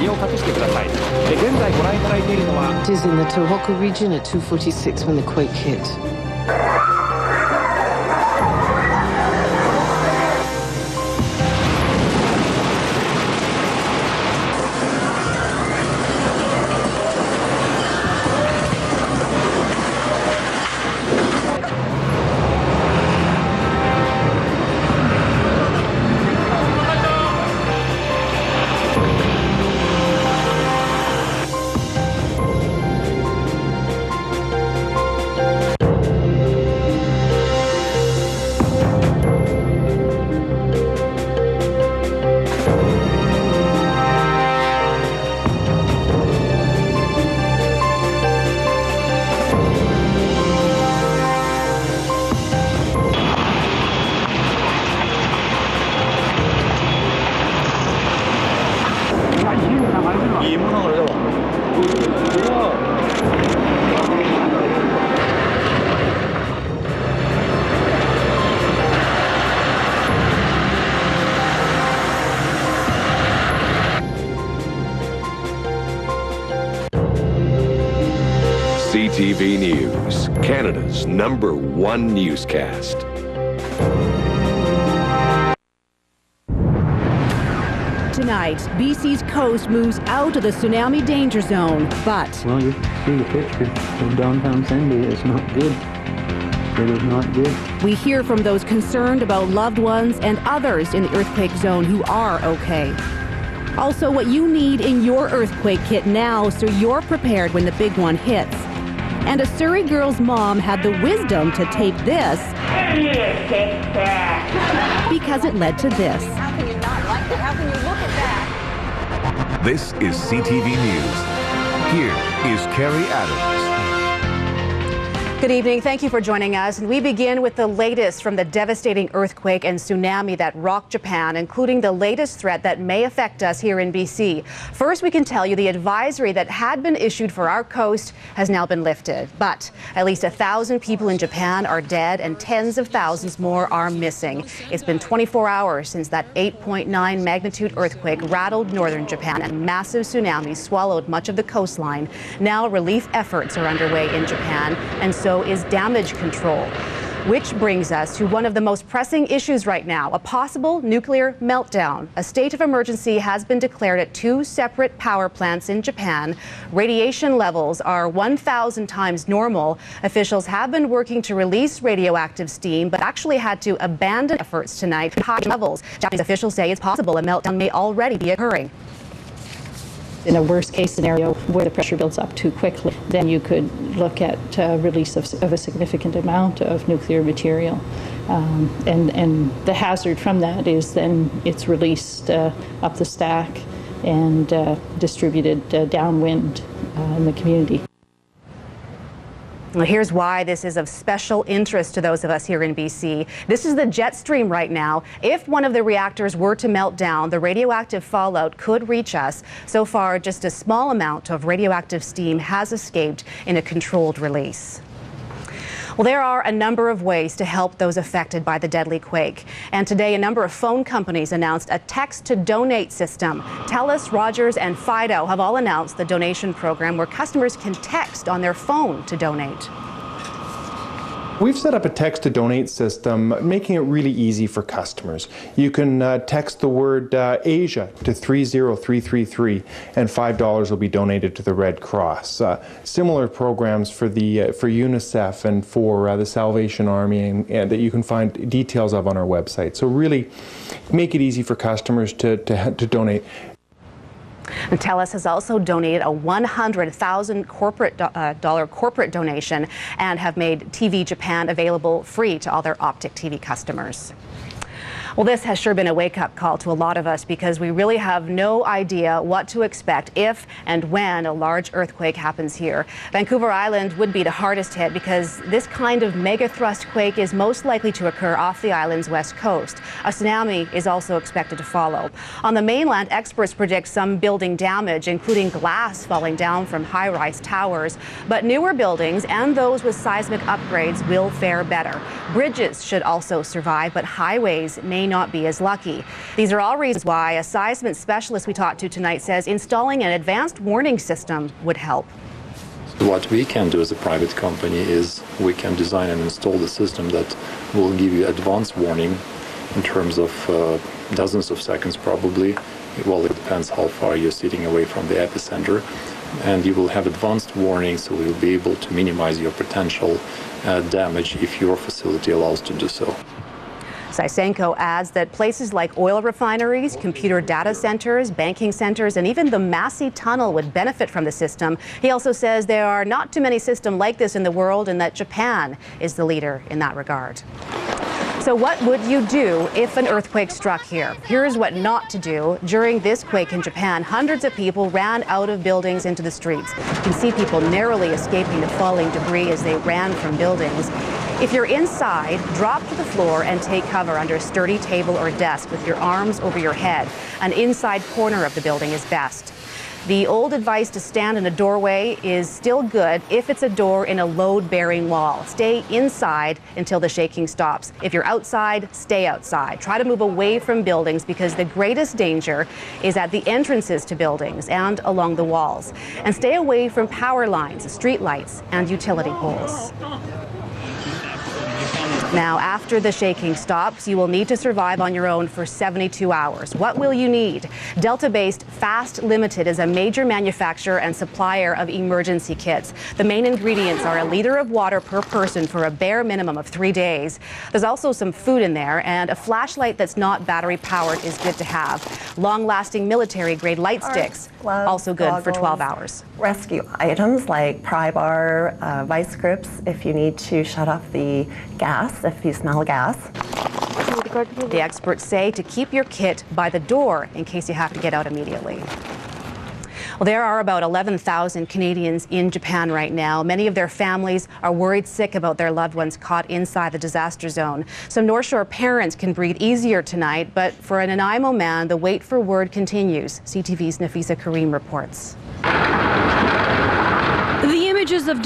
身を隠してください。現在ご覧いただいているのは It is in the Tohoku region at 2:46 when the quake hit. CTV News, Canada's #1 newscast. Tonight, BC's coast moves out of the tsunami danger zone, but... Well, you see the picture of downtown Sandy. It's not good. It is not good. We hear from those concerned about loved ones and others in the earthquake zone who are okay. Also, what you need in your earthquake kit now so you're prepared when the big one hits. And a Surrey girl's mom had the wisdom to tape this because it led to this. How can you not like that? How can you look at that? This is CTV News. Here is Carrie Adams. Good evening. Thank you for joining us. And we begin with the latest from the devastating earthquake and tsunami that rocked Japan, including the latest threat that may affect us here in BC. First, we can tell you the advisory that had been issued for our coast has now been lifted. But at least 1,000 people in Japan are dead and tens of thousands more are missing. It's been 24 hours since that 8.9 magnitude earthquake rattled northern Japan and massive tsunamis swallowed much of the coastline. Now relief efforts are underway in Japan, and so is damage control. Which brings us to one of the most pressing issues right now, a possible nuclear meltdown. A state of emergency has been declared at 2 separate power plants in Japan. Radiation levels are 1,000 times normal. Officials have been working to release radioactive steam, but actually had to abandon efforts tonight at high levels. Japanese officials say it's possible a meltdown may already be occurring. In a worst case scenario where the pressure builds up too quickly, then you could look at release of a significant amount of nuclear material. And the hazard from that is then it's released up the stack and distributed downwind in the community. Well, here's why this is of special interest to those of us here in BC. This is the jet stream right now. If one of the reactors were to melt down, the radioactive fallout could reach us. So far, just a small amount of radioactive steam has escaped in a controlled release. Well, there are a number of ways to help those affected by the deadly quake. And today, a number of phone companies announced a text-to-donate system. TELUS, Rogers, and Fido have all announced the donation program where customers can text on their phone to donate. We've set up a text-to-donate system, making it really easy for customers. You can text the word Asia to 30333, and $5 will be donated to the Red Cross. Similar programs for UNICEF and for the Salvation Army, and that you can find details of on our website. So really make it easy for customers to donate. And TELUS has also donated a $100,000 corporate donation and have made TV Japan available free to all their Optic TV customers. Well, this has sure been a wake-up call to a lot of us because we really have no idea what to expect if and when a large earthquake happens here. Vancouver Island would be the hardest hit because this kind of mega-thrust quake is most likely to occur off the island's west coast. A tsunami is also expected to follow. On the mainland, experts predict some building damage, including glass falling down from high-rise towers. But newer buildings and those with seismic upgrades will fare better. Bridges should also survive, but highways may may not be as lucky. These are all reasons why a seismic specialist we talked to tonight says installing an advanced warning system would help. What we can do as a private company is we can design and install the system that will give you advance warning in terms of dozens of seconds probably. Well, it depends how far you're sitting away from the epicenter. And you will have advanced warning, so you'll be able to minimize your potential damage if your facility allows to do so. Sysenko adds that places like oil refineries, computer data centers, banking centers, and even the Massey Tunnel would benefit from the system. He also says there are not too many systems like this in the world and that Japan is the leader in that regard. So what would you do if an earthquake struck here? Here's what not to do. During this quake in Japan, hundreds of people ran out of buildings into the streets. You can see people narrowly escaping the falling debris as they ran from buildings. If you're inside, drop to the floor and take cover under a sturdy table or desk with your arms over your head. An inside corner of the building is best. The old advice to stand in a doorway is still good if it's a door in a load-bearing wall. Stay inside until the shaking stops. If you're outside, stay outside. Try to move away from buildings because the greatest danger is at the entrances to buildings and along the walls. And stay away from power lines, street lights, and utility poles. Now, after the shaking stops, you will need to survive on your own for 72 hours. What will you need? Delta-based Fast Limited is a major manufacturer and supplier of emergency kits. The main ingredients are a liter of water per person for a bare minimum of 3 days. There's also some food in there, and a flashlight that's not battery-powered is good to have. Long-lasting military-grade light sticks, gloves, also good goggles, for 12 hours. Rescue items like pry bar, vice grips if you need to shut off the gas, if you smell gas. The experts say to keep your kit by the door in case you have to get out immediately. Well, there are about 11,000 Canadians in Japan right now. Many of their families are worried sick about their loved ones caught inside the disaster zone. Some North Shore parents can breathe easier tonight, but for an Nanaimo man, the wait for word continues. CTV's Nafisa Karim reports. The images of